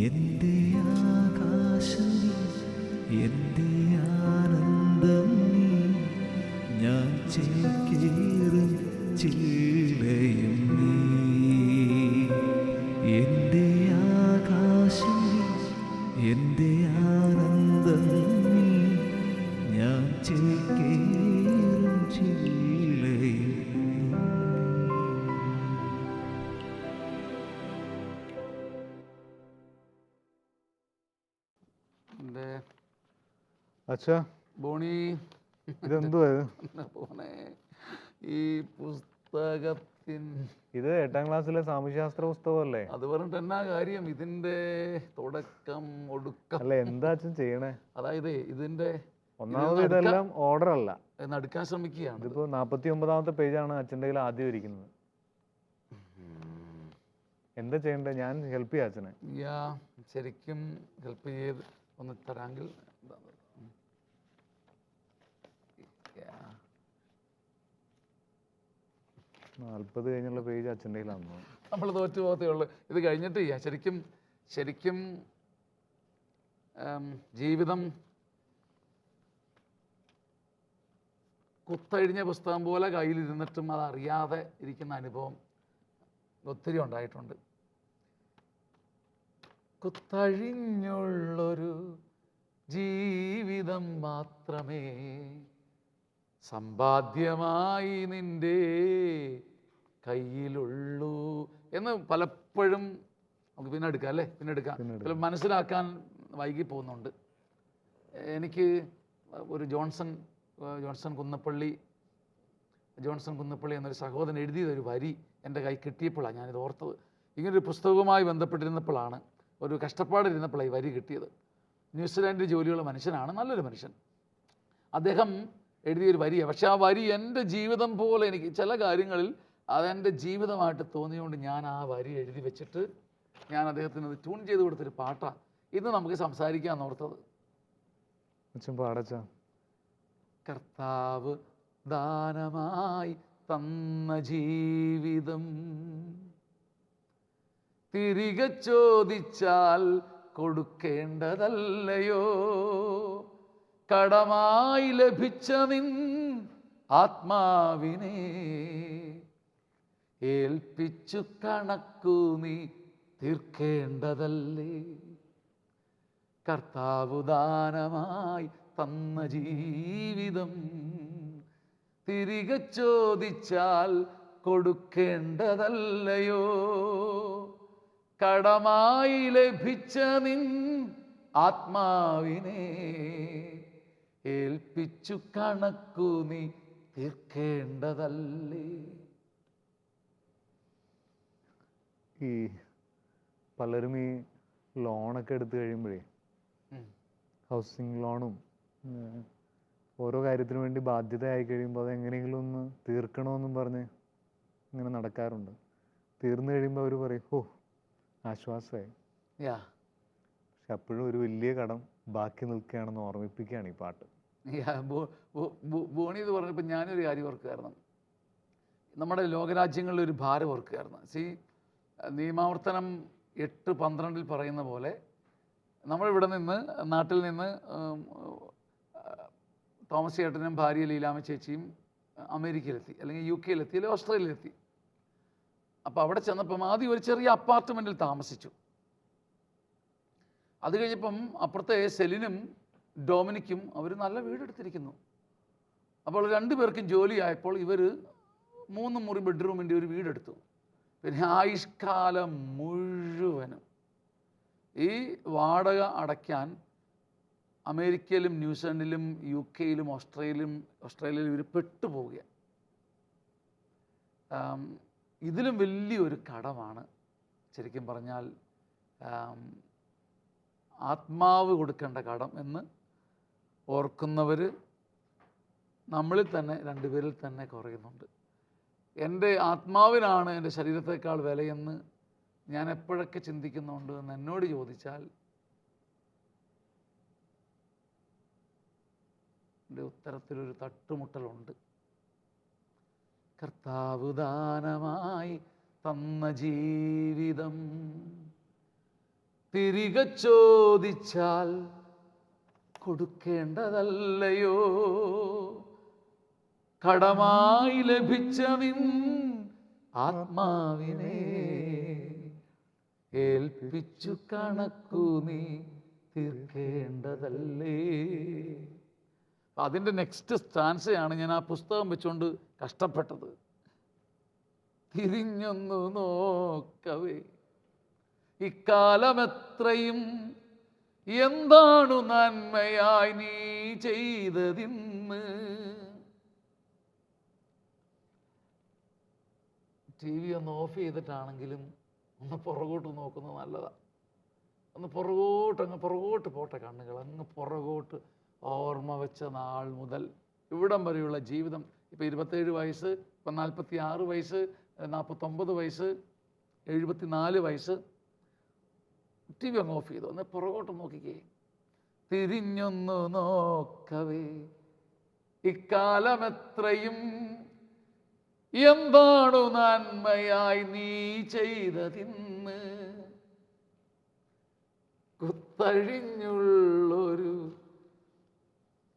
എന്റെ ആകാശം നീ, എന്റെ ആനന്ദം നീ, ഞാൻ ചേക്കേറും ചില്ലയും നീ. എന്റെ ആകാശം നീ, എന്റെ ആനന്ദം നീ, ഞാൻ ചേക്കേറും ചില്ലയും അച്ഛാ, ബോണി ഇതെന്തുവാ ഇത്? പോണേ ഈ പുസ്തകത്തിൻ ഇത് 8ാം ക്ലാസ്സിലെ സാമൂഹ്യശാസ്ത്ര പുസ്തകമല്ലേ? അത് പറഞ്ഞിട്ട് എന്നാ കാര്യം? ഇതിന്റെ തുടക്കം ഒടുക്കം അല്ല, എന്താ അച്ഛൻ ചെയ്യണേ? അതായത് ഇതിന്റെ ഒന്നാമത് ഇതെല്ലാം ഓർഡർ അല്ല. നടുക്കാൻ ശ്രമിക്കുകയാണ്. ഇതിപ്പോ 49ാമത്തെ പേജാണ് അച്ഛൻ്റെ കയ്യിൽ ആദ്യം ഇരിക്കുന്നത്. എന്താ ചെയ്യണ്ടേ? ഞാൻ ഹെൽപ്പ് ചെയ്യാം അച്ഛനെ. ശരിക്കും ഹെൽപ്പ് ചെയ്ത് ഒന്ന് തരാമെങ്കിൽ 40 കഴിഞ്ഞുള്ള പേജ് അച്ഛൻ്റെ കയ്യിലാണെന്ന്. നമ്മൾ തോറ്റു പോകത്തേ ഉള്ളൂ. ഇത് കഴിഞ്ഞിട്ട് ചെയ്യാം. ശരിക്കും ജീവിതം കുത്തഴിഞ്ഞ പുസ്തകം പോലെ കയ്യിലിരുന്നിട്ടും അതറിയാതെ ഇരിക്കുന്ന അനുഭവം ഒത്തിരി ഉണ്ടായിട്ടുണ്ട്. കുത്തഴിഞ്ഞുള്ളൊരു ജീവിതം മാത്രമേ സമ്പാദ്യമായി നിൻ്റെ കയ്യിലുള്ളൂ എന്ന് പലപ്പോഴും നമുക്ക് പിന്നെ എടുക്കാം അല്ലേ? പിന്നെ എടുക്കാം. മനസ്സിലാക്കാൻ വൈകി പോകുന്നുണ്ട്. എനിക്ക് ഒരു ജോൺസൺ കുന്നപ്പള്ളി എന്നൊരു സഹോദരൻ എഴുതിയതൊരു വരി എൻ്റെ കൈ കിട്ടിയപ്പോഴാണ് ഞാനിത് ഓർത്തത്. ഇങ്ങനൊരു പുസ്തകവുമായി ബന്ധപ്പെട്ടിരുന്നപ്പോഴാണ്, ഒരു കഷ്ടപ്പാടിരുന്നപ്പോഴാണ് ഈ വരി കിട്ടിയത്. ന്യൂസിലാൻഡിൽ ജോലിയുള്ള മനുഷ്യനാണ്, നല്ലൊരു മനുഷ്യൻ. അദ്ദേഹം എഴുതിയൊരു വരിയാണ്. പക്ഷെ ആ വരി എൻ്റെ ജീവിതം പോലെ എനിക്ക് ചില കാര്യങ്ങളിൽ അതെൻ്റെ ജീവിതമായിട്ട് തോന്നിയുകൊണ്ട് ഞാൻ ആ വരി എഴുതി വെച്ചിട്ട് ഞാൻ അദ്ദേഹത്തിന് ട്യൂൺ ചെയ്ത് കൊടുത്തൊരു പാട്ടാണ് ഇന്ന് നമുക്ക് സംസാരിക്കാൻ ഓർത്തത്. കർത്താവ് ദാനമായി തന്ന ജീവിതം തിരികെ ചോദിച്ചാൽ കൊടുക്കേണ്ടതല്ലയോ? കടമായി ലഭിച്ച നിൻ ആത്മാവിനെ ഏൽപ്പിച്ചു കണക്കു നീ തീർക്കേണ്ടതല്ലേ? കർത്താവ് ദാനമായി തന്ന ജീവിതം തിരികെ ചോദിച്ചാൽ കൊടുക്കേണ്ടതല്ലയോ? കടമായി ലഭിച്ച നിൻ ആത്മാവിനെ ഏൽപ്പിച്ചു കണക്കു നീ തീർക്കേണ്ടതല്ലേ? ഈ പലരും ഈ ലോണൊക്കെ എടുത്തു കഴിയുമ്പോഴേ, ഹൗസിംഗ് ലോണും ഓരോ കാര്യത്തിനു വേണ്ടി ബാധ്യതയായി കഴിയുമ്പോൾ അത് എങ്ങനെയെങ്കിലും ഒന്ന് തീർക്കണമെന്നും പറഞ്ഞ് ഇങ്ങനെ നടക്കാറുണ്ട്. തീർന്നു കഴിയുമ്പോൾ അവർ പറയും, ഓ ആശ്വാസമായി. പക്ഷെ അപ്പോഴും ഒരു വലിയ കടം ബാക്കി നിൽക്കുകയാണെന്ന് ഓർമ്മിപ്പിക്കുകയാണ് ഈ പാട്ട്. ബോണി എന്ന് പറഞ്ഞപ്പോൾ ഞാനൊരു കാര്യം ഓർക്കുകയായിരുന്നു. നമ്മുടെ ലോകരാജ്യങ്ങളിൽ ഒരു ഭാരം ഓർക്കുകയായിരുന്നു. നിയമാവർത്തനം 8:12 പറയുന്ന പോലെ നമ്മളിവിടെ നിന്ന്, നാട്ടിൽ നിന്ന് തോമസ് ചേട്ടനും ഭാര്യ ലീലാമ്മ ചേച്ചിയും അമേരിക്കയിലെത്തി, അല്ലെങ്കിൽ UK അല്ലെങ്കിൽ ഓസ്ട്രേലിയയിലെത്തി. അപ്പോൾ അവിടെ ചെന്നപ്പം ആദ്യം ഒരു ചെറിയ അപ്പാർട്ട്മെൻറ്റിൽ താമസിച്ചു. അത് കഴിഞ്ഞപ്പം അപ്പുറത്തെ സെലിനും ഡൊമിനിക്കും അവർ നല്ല വീടെടുത്തിരിക്കുന്നു. അപ്പോൾ 2 പേർക്കും ജോലിയായപ്പോൾ ഇവർ 3 മുറി ബെഡ്റൂമിൻ്റെ ഒരു വീടെടുത്തു. പിന്നെ ആയുഷ്കാലം മുഴുവനും ഈ വാടക അടയ്ക്കാൻ അമേരിക്കയിലും ന്യൂസിലൻഡിലും UK-യിലും ഓസ്ട്രേലിയയിലും ഇവർ പെട്ടുപോവുകയാണ്. ഇതിലും വലിയൊരു കടമാണ് ശരിക്കും പറഞ്ഞാൽ ആത്മാവ് കൊടുക്കേണ്ട കടം എന്ന് ഓർക്കുന്നവർ നമ്മളിൽ തന്നെ, രണ്ടുപേരിൽ തന്നെ കുറയുന്നുണ്ട്. എൻ്റെ ആത്മാവിനാണ് എൻ്റെ ശരീരത്തേക്കാൾ വിലയെന്ന് ഞാൻ എപ്പോഴൊക്കെ ചിന്തിക്കുന്നുണ്ട് എന്ന് എന്നോട് ചോദിച്ചാൽ എൻ്റെ ഉത്തരത്തിലൊരു തട്ടുമുട്ടലുണ്ട്. കർത്താവ് ദാനമായി തന്ന ജീവിതം തിരികെ ചോദിച്ചാൽ കൊടുക്കേണ്ടതല്ലയോ? കടമായി ലഭിച്ച നിൻ ആത്മാവിനെ ഏൽപ്പിച്ചു കണക്കു നീ തീർക്കേണ്ടതല്ലേ? അതിൻ്റെ നെക്സ്റ്റ് സ്റ്റാൻസയാണ് ഞാൻ ആ പുസ്തകം വെച്ചുകൊണ്ട് കഷ്ടപ്പെട്ടത്. തിരിഞ്ഞൊന്നു നോക്കവേ ഇക്കാലമെത്രയും എന്താണു നന്മയായി നീ ചെയ്തതിന്ന്. ടി വി ഒന്ന് ഓഫ് ചെയ്തിട്ടാണെങ്കിലും ഒന്ന് പുറകോട്ട് നോക്കുന്നത് നല്ലതാണ്. ഒന്ന് പുറകോട്ട് പോട്ടെ കണ്ണുകൾ, അങ്ങ് പുറകോട്ട് ഓർമ്മ വെച്ച നാൾ മുതൽ ഇവിടം വരെയുള്ള ജീവിതം. ഇപ്പോൾ 27 വയസ്സ്, ഇപ്പം 46 വയസ്സ്, 49 വയസ്സ്, 74 വയസ്സ്. ടി വി അങ്ങ് ഓഫ് ചെയ്തു, ഒന്ന് പുറകോട്ട് നോക്കിക്കേ. തിരിഞ്ഞൊന്നു നോക്കവേ ഇക്കാലമെത്രയും എന്താണു നന്മയായി നീ ചെയ്തതിന്ന്. കുത്തഴിഞ്ഞുള്ളൊരു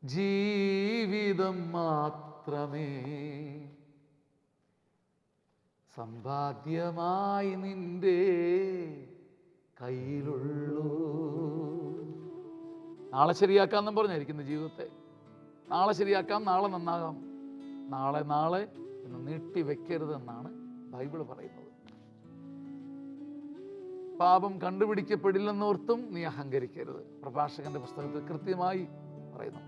ജീവിതം മാത്രമേ സമ്പാദ്യമായി നിന്റെ കയ്യിലുള്ളൂ. നാളെ ശരിയാക്കാമെന്നും പറഞ്ഞായിരിക്കുന്നു ജീവിതത്തെ. നാളെ ശരിയാക്കാം, നാളെ നന്നാകാം, നാളെ എന്ന് നീട്ടി വെക്കരുതെന്നാണ് ബൈബിൾ പറയുന്നത്. പാപം കണ്ടുപിടിക്കപ്പെടില്ലെന്നോർത്തും നീ അഹങ്കരിക്കരുത്. പ്രഭാഷകന്റെ പുസ്തകത്തിൽ കൃത്യമായി പറയുന്നു.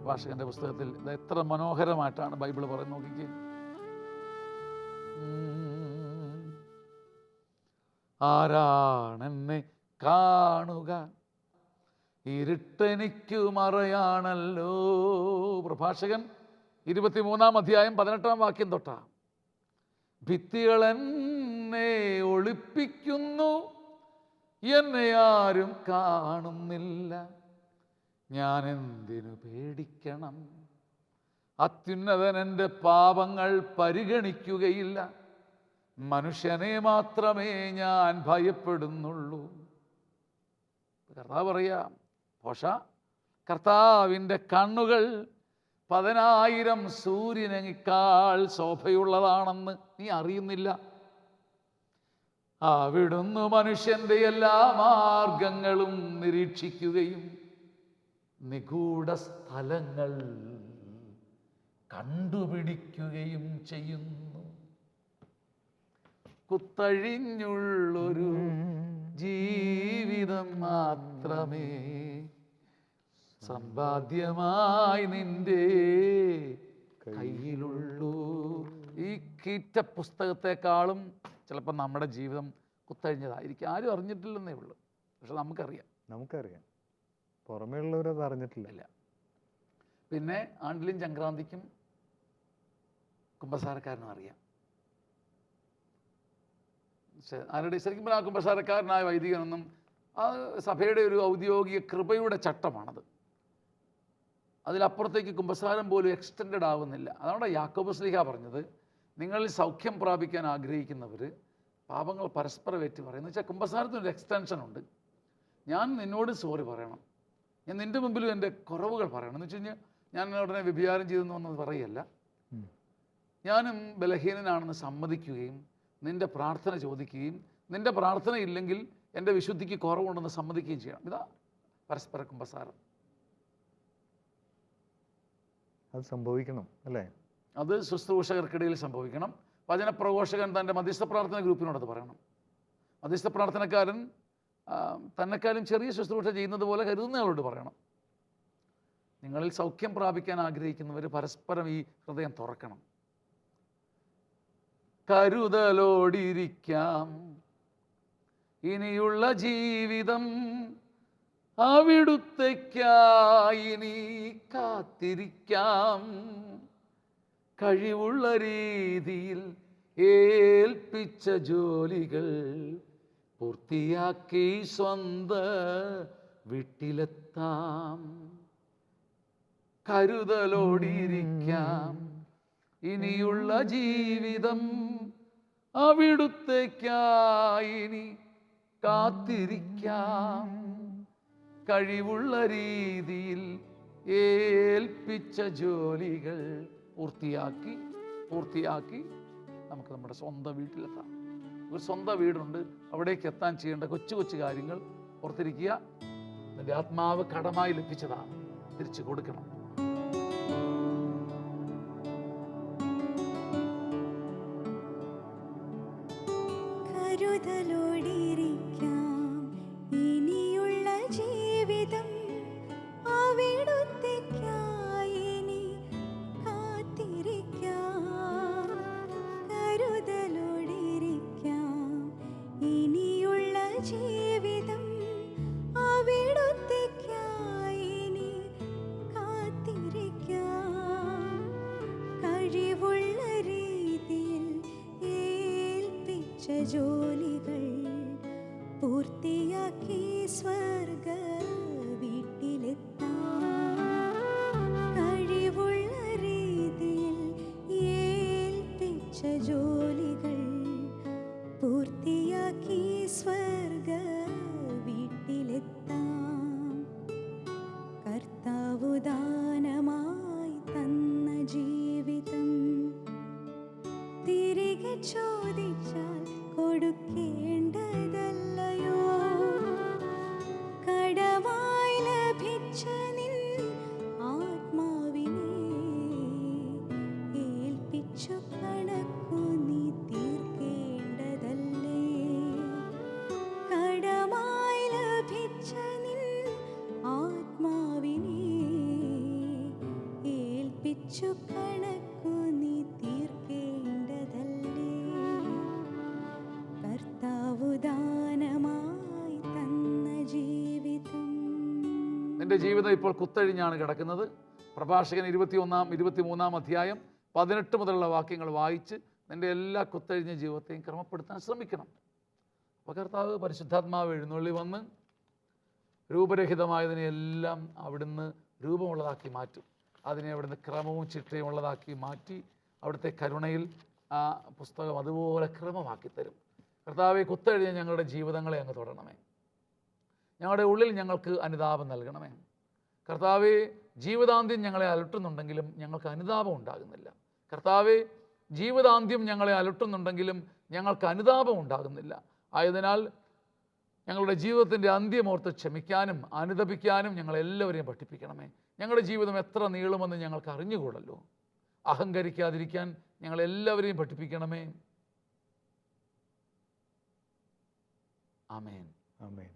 പ്രഭാഷകന്റെ പുസ്തകത്തിൽ ഇത് എത്ര മനോഹരമായിട്ടാണ് ബൈബിൾ പറയുന്നത് നോക്കിക്കേ. ആരാണെന്നെ കാണുക, ഇരുട്ടെനിക്കു മറയാണല്ലോ. പ്രഭാഷകൻ 23-ാം അധ്യായം 18-ാം വാക്യം തൊട്ടാ. ഭിത്തികൾ എന്നെ ഒളിപ്പിക്കുന്നു, എന്നെ ആരും കാണുന്നില്ല, ഞാൻ എന്തിനു പേടിക്കണം. അത്യുന്നതൻ എൻ്റെ പാപങ്ങൾ പരിഗണിക്കുകയില്ല, മനുഷ്യനെ മാത്രമേ ഞാൻ ഭയപ്പെടുന്നുള്ളൂ. കർത്താവ് പറയാം, പോഷ കർത്താവിൻ്റെ കണ്ണുകൾ 10,000 സൂര്യനേക്കാൾ ശോഭയുള്ളതാണെന്ന് നീ അറിയുന്നില്ല. അവിടുന്ന് മനുഷ്യൻ്റെ എല്ലാ മാർഗങ്ങളും നിരീക്ഷിക്കുകയും നിഗൂഢ സ്ഥലങ്ങൾ കണ്ടുപിടിക്കുകയും ചെയ്യുന്നു. കുത്തഴിഞ്ഞുള്ളൊരു ജീവിതം മാത്രമേ സമ്പാദ്യമായി നിന്റെ കയ്യിലുള്ളൂ. ഈ കീറ്റ പുസ്തകത്തെക്കാളും ചിലപ്പോൾ നമ്മുടെ ജീവിതം കുത്തഴിഞ്ഞതായിരിക്കും. ആരും അറിഞ്ഞിട്ടില്ലെന്നേ ഉള്ളൂ, പക്ഷെ നമുക്കറിയാം. പുറമേ ഉള്ളവരത് അറിഞ്ഞിട്ടില്ല. പിന്നെ ആണ്ടിലും സംക്രാന്തിക്കും കുമ്പസാരക്കാരനും അറിയാം. ആരുടെ ശരിക്കും ആ കുമ്പസാരക്കാരനായ വൈദികനൊന്നും ആ സഭയുടെ ഒരു ഔദ്യോഗിക കൃപയുടെ ചട്ടമാണത്. അതിലപ്പുറത്തേക്ക് കുമ്പസാരം പോലും എക്സ്റ്റെൻഡ് ആവുന്നില്ല. അതുകൊണ്ട് യാക്കോബ് ശ്ലീഹ പറഞ്ഞത്, നിങ്ങളിൽ സൗഖ്യം പ്രാപിക്കാൻ ആഗ്രഹിക്കുന്നവർ പാപങ്ങൾ പരസ്പരം ഏറ്റു പറയും. എന്ന് വെച്ചാൽ കുമ്പസാരത്തിനൊരു എക്സ്റ്റൻഷൻ ഉണ്ട്. ഞാൻ നിന്നോട് സോറി പറയണം, ഞാൻ നിൻ്റെ മുമ്പിലും എൻ്റെ കുറവുകൾ പറയണം. എന്ന് വെച്ച് കഴിഞ്ഞാൽ ഞാൻ ഉടനെ വ്യഭിചാരം ചെയ്തെന്ന് വന്നത് പറയല്ല, ഞാനും ബലഹീനനാണെന്ന് സമ്മതിക്കുകയും നിൻ്റെ പ്രാർത്ഥന ചോദിക്കുകയും നിൻ്റെ പ്രാർത്ഥന ഇല്ലെങ്കിൽ എൻ്റെ വിശുദ്ധിക്ക് കുറവുണ്ടെന്ന് സമ്മതിക്കുകയും ചെയ്യണം. ഇതാ പരസ്പര കുമ്പസാരം. അത് സംഭവിക്കണം അല്ലേ? അത് ശുശ്രൂഷകർക്കിടയിൽ സംഭവിക്കണം. വചനപ്രഘോഷകൻ തൻ്റെ മധ്യസ്ഥ പ്രാർത്ഥന ഗ്രൂപ്പിനോടത് പറയണം. മധ്യസ്ഥ പ്രാർത്ഥനക്കാരൻ തന്നെക്കാളും ചെറിയ ശുശ്രൂഷ ചെയ്യുന്നത് പോലെ കരുതുന്നയാളോട് പറയണം. നിങ്ങളിൽ സൗഖ്യം പ്രാപിക്കാൻ ആഗ്രഹിക്കുന്നവർ പരസ്പരം ഈ ഹൃദയം തുറക്കണം. കരുതലോടിരിക്കാം, ഇനിയുള്ള ജീവിതം അവിടുത്തേക്കായി ഇനി കാത്തിരിക്കാം. കഴിവുള്ള രീതിയിൽ ഏൽപ്പിച്ച ജോലികൾ പൂർത്തിയാക്കി സ്വന്തം വീട്ടിലെത്താം. കരുതലോടിരിക്കാം, ഇനിയുള്ള ജീവിതം അവിടുത്തേക്കായി ഇനി കാത്തിരിക്കാം. കഴിവുള്ള രീതിയിൽ ഏൽപ്പിച്ച ജോലികൾ പൂർത്തിയാക്കി നമുക്ക് നമ്മുടെ സ്വന്തം വീട്ടിലെത്താം. ഒരു സ്വന്തം വീടുണ്ട്, അവിടേക്ക് എത്താൻ ചെയ്യേണ്ട കൊച്ചു കൊച്ചു കാര്യങ്ങൾ ഓർത്തിരിക്കുക. അതിൻ്റെ ആത്മാവ് കടമായി ലഭിച്ചതാണ്, തിരിച്ചു കൊടുക്കണം. കരുതലോടിരിക്കാം, ഇനിയുള്ള ജീവിതം അവിടുത്തേക്കായി ഇനി കാത്തിരിക്കാം. കരുതലോടിരിക്കാം, ഇനിയുള്ള ജീവിതം അവിടുത്തേക്കായി ഇനി കാത്തിരിക്കാം. കഴിവുള്ള രീതിയിൽ ഏൽപ്പിച്ച ജോലികൾ പൂർത്തിയാക്കി സ്വർഗ വീട്ടിലെത്താം. കഴിവുള്ള രീതിയിൽ ഏൽപ്പിച്ച ജോലികൾ പൂർത്തിയാക്കി സ്വർഗ വീട്ടിലെത്താം. കർത്താവു ദാനമായി തന്ന ജീവിതം തിരികെ ചോദിച്ചാൽ കൊടുക്കേണ്ടതല്ലയോ? കടമായി ലഭിച്ച നിൻ ആത്മാവിനെ ഏൽപ്പിച്ചു കണക്കു നീ തീർക്കേണ്ടതല്ലേ? കടമായി ലഭിച്ച നിൻ ആത്മാവിനെ ഏൽപ്പിച്ചു കണക്കു നീ തീർക്കേണ്ടതല്ലേ? കർത്താവു ദാനമായി തന്ന ജീവിതം. നിന്റെ ജീവിതം ഇപ്പോൾ കുത്തഴിഞ്ഞാണ് കിടക്കുന്നത്. പ്രഭാഷകൻ 23-ാം അധ്യായം 18 മുതലുള്ള വാക്യങ്ങൾ വായിച്ച് നിന്റെ എല്ലാ കുത്തഴിഞ്ഞ ജീവിതത്തെയും ക്രമപ്പെടുത്താൻ ശ്രമിക്കണം. അപ്പോൾ കർത്താവ് പരിശുദ്ധാത്മാവ് എഴുന്നള്ളി വന്ന് രൂപരഹിതമായതിനെയെല്ലാം അവിടുന്ന് രൂപമുള്ളതാക്കി മാറ്റും. അതിനെ അവിടുന്ന് ക്രമവും ചിട്ടയും ഉള്ളതാക്കി മാറ്റി അവിടുത്തെ കരുണയിൽ ആ പുസ്തകം അതുപോലെ ക്രമമാക്കി തരും. കർത്താവെ, കുത്തഴിഞ്ഞ ഞങ്ങളുടെ ജീവിതങ്ങളെ അങ്ങ് തൊടണമേ. ഞങ്ങളുടെ ഉള്ളിൽ ഞങ്ങൾക്ക് അനുതാപം നൽകണമേ. കർത്താവെ, ജീവിതാന്ത്യം ഞങ്ങളെ അലട്ടുന്നുണ്ടെങ്കിലും ഞങ്ങൾക്ക് അനുതാപം ഉണ്ടാകുന്നില്ല. കർത്താവെ, ജീവിതാന്ത്യം ഞങ്ങളെ അലട്ടുന്നുണ്ടെങ്കിലും ഞങ്ങൾക്ക് അനുതാപം ഉണ്ടാകുന്നില്ല. ആയതിനാൽ ഞങ്ങളുടെ ജീവിതത്തിൻ്റെ അന്ത്യമോർത്ത് ക്ഷമിക്കാനും അനുതപിക്കാനും ഞങ്ങളെല്ലാവരെയും പഠിപ്പിക്കണമേ. ഞങ്ങളുടെ ജീവിതം എത്ര നീളുമെന്ന് ഞങ്ങൾക്ക് അറിഞ്ഞുകൂടല്ലോ. അഹങ്കരിക്കാതിരിക്കാൻ ഞങ്ങളെല്ലാവരെയും പഠിപ്പിക്കണമേ. ആമേൻ. ആമേൻ.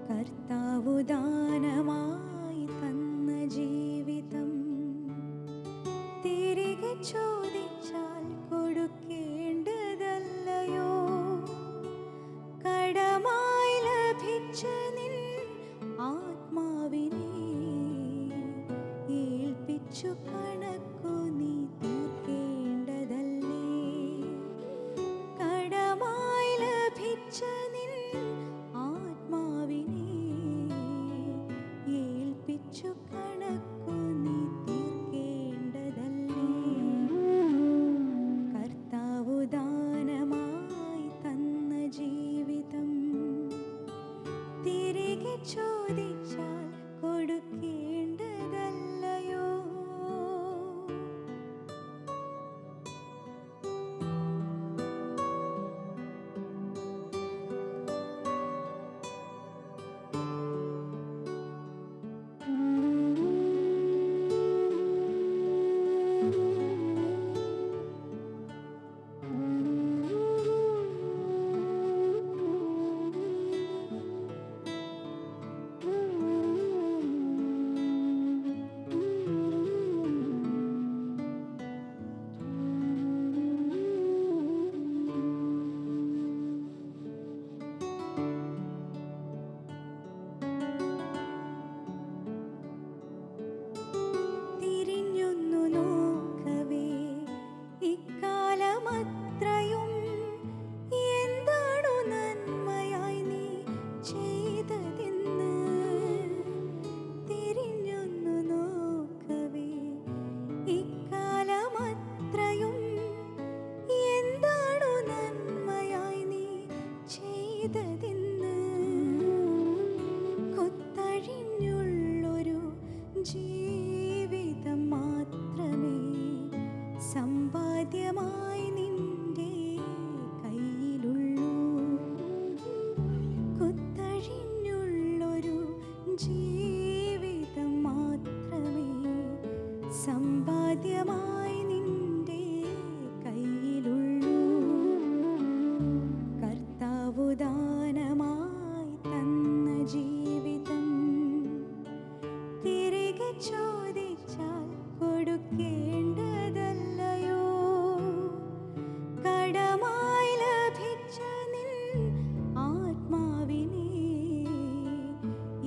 കർത്താവു ദാനമായി തന്ന ജീവിതം തിരികെ ചോദിച്ചാൽ കൊടുക്കേണ്ടതല്ലയോ? കടമായി ലഭിച്ച നിൻ ആത്മാവിനെ ഏൽപ്പിച്ചു കണക്കു നീ തീർക്കേണ്ടതല്ലേ? കടമായി ലഭിച്ച നിൻ ആത്മാവിനെ ഏൽപ്പിച്ചു കണക്കു നീ തീർക്കേണ്ടതല്ലേ? കർത്താവു ദാനമായി തന്ന ജീവിതം തിരികെ ചോദിച്ചാൽ കൊടുക്കേണ്ടതല്ലയോ? തിരിഞ്ഞൊന്നു നോക്കവേ ഇക്കാലമത്രയും എന്താണു നന്മയായി നീ ചെയ്തതെന്ന്. തിരിഞ്ഞൊന്നു നോക്കവേ ഇക്കാലമത്രയും എന്താണു നന്മയായി നീ ചെയ്തതെന്ന്. കുത്തഴിഞ്ഞുള്ളൊരു ജീവിതം മാത്രമേ സമ്പാദ്യമായി നിന്റെ കയ്യിലുള്ളൂ. കുത്തഴിഞ്ഞുള്ളൊരു ജീവിതം മാത്രമേ സമ്പാദ്യമായി നിന്റെ കയ്യിലുള്ളൂ. കർത്താവു ദാനമായി തന്ന ജീവിതം തിരികെ ചോദിച്ചാൽ കൊടുക്കേണ്ടതല്ലയോ? കടമായി ലഭിച്ച നിൻ ആത്മാവിനെ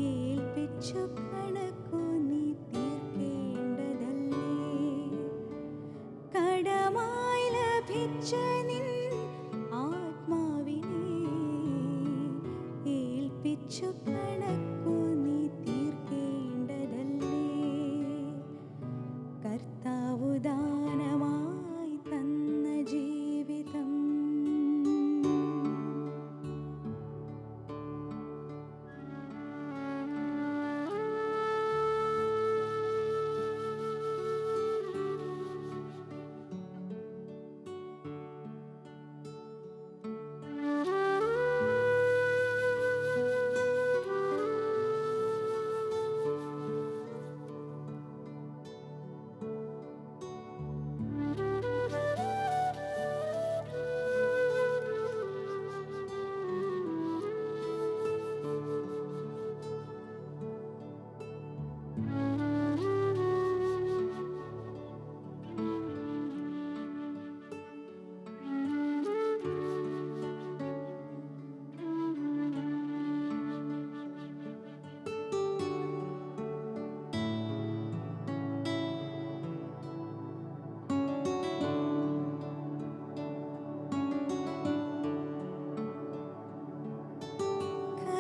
ഏൽപ്പിച്ചു കണക്കു നീ തീർക്കേണ്ടതല്ലേ? കടമായി ലഭിച്ച നിൻ ആത്മാവിനെ ഏൽപ്പിച്ചു കണക്കു നീ തീർക്കേണ്ടതല്ലേ? കർത്താവു ദാനമായി തന്ന ജീവിതം.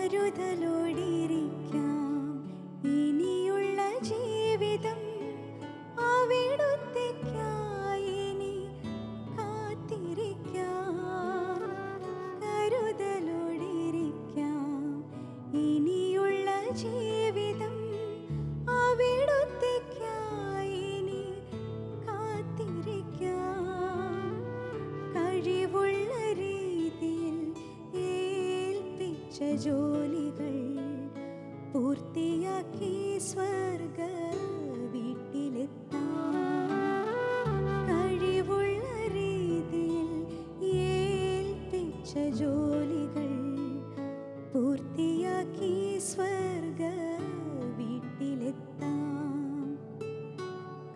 കരുതലോടിരിക്കാം ഇനിയുള്ള ജീവിതം അവിടുത്തേക്കായി ഇനി കാത്തിരിക്കാം. കരുതലോടിരിക്കാം ഇനിയുള്ള ജീവിതം അവിടുത്തേക്കായി ഇനി കാത്തിരിക്കാം. കഴിവുള്ള രീതിയിൽ ഏൽപ്പിച്ച ജോലികൾ പൂർത്തിയാക്കി സ്വർഗ വീട്ടിലെത്താം. കഴിവുള്ള രീതിയിൽ ഏൽപ്പിച്ച ജോലികൾ പൂർത്തിയാക്കി സ്വർഗ വീട്ടിലെത്താം.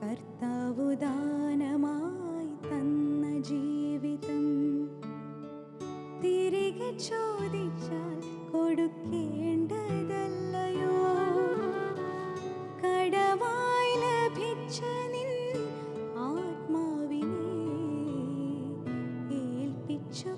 കർത്താവു ദാനമായി തന്ന ജീവിതം തിരികെ ചോദിച്ചാൽ കൊടുക്കേണ്ടതല്ലയോ? കടമായി ലഭിച്ച നിൻ ആത്മാവിനെ ഏൽപ്പിച്ചു